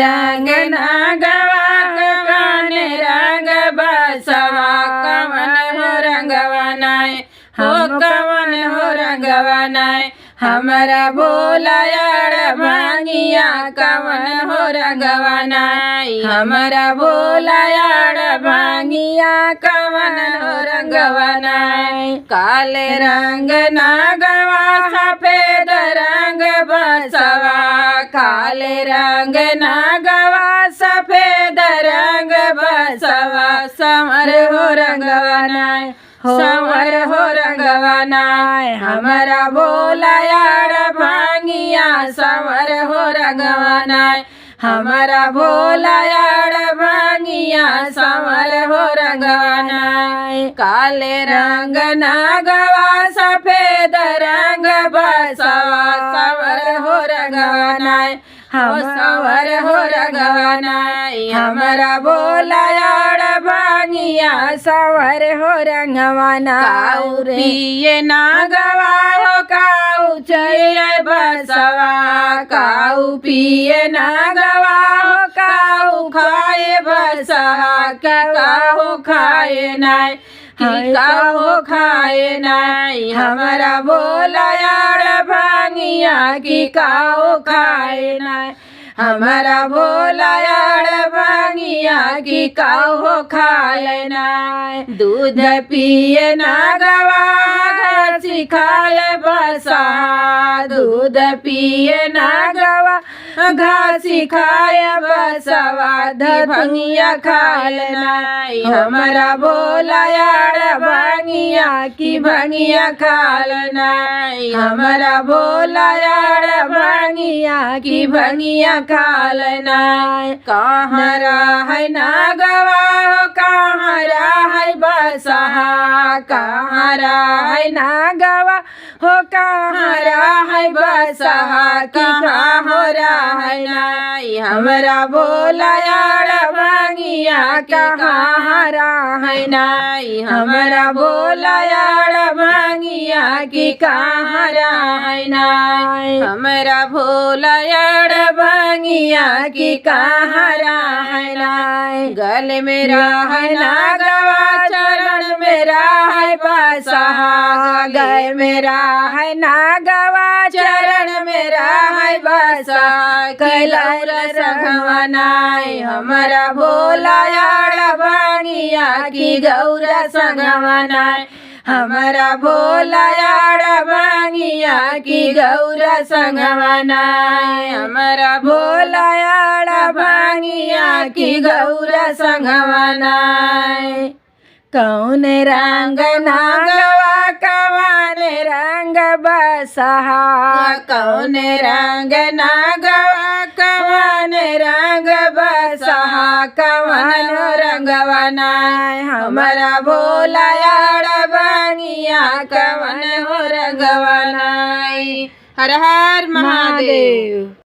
रंग नागवा कवन रंग बसवा कवन हो रंगवा नाय हो कवन हो रंगवा नाय हमारा भोला यार भांगिया कवन हो रंगवा नाय हमारा भोला यार भांगिया कवन हो रंगवा नाय काले रंग नागवा सफेद रंग बसवा काले रंग नागवा सफेद रंग बसवा समर हो रंगवा नाय समर हो रंगवा नाय हमारा भोला यार भांगिया समर हो रंगवा नाय हमारा भोला यार भांगिया समर हो रंगवा नाय काले रंग नागवा सफेद रंग बसवा समर हो रंगवा नाय हम समर हो रंगवा नाय हमारा भोला यार भांगिया सवर हो रंगवा नाय पिए नागवा हो काऊ चये बसवा काऊ पिए नागवा हो काऊ खाए बसहा काऊ खाए नाय काऊ खाए नाय हमारा भोला यार भांगिया की काऊ खाए नाय हमारा भोला यार भांगिया की काऊ खाए नाय दूध पिए नागवा घासी खाए बसा दूध पिए नागवा घासी खाए बसवा भंगिया खाए नाय हमारा भोला यार भांगिया की भंगिया खाए नाय हमारा भोला यार भांगिया की भंगिया खाए नाय कहाँ है नागवा हो कहाँ है बसहा कहाँ है नागवा हो कहाँ है बसहा कहाँ हो है नाय हमारा भोला यार भांगिया कहाँ है नाय हमारा भोला यार भांगिया की कहाँ है नाय हमारा भोला यार भांगिया की कहाँ है नाय गले मेरा है नागवा चरण मेरा है बसहा गए मेरा है नागवा चरण मेरा है बसा कैलाश संगवा नाय हमारा भोला यार भांगिया की गौरा संगवा नाय हमारा भोला यार भांगिया की गौरा संगवा नाय हमारा भोला यार भांगिया की गौरा संगवा नाय कौन रंग नागवा कवन रंग बसहा कौन रंग नागवा कवन रंग बसहा कवन रंगवा नाय हमारा भोला यार भांगिया कवन हो रंगवा नाय हर हर महादेव।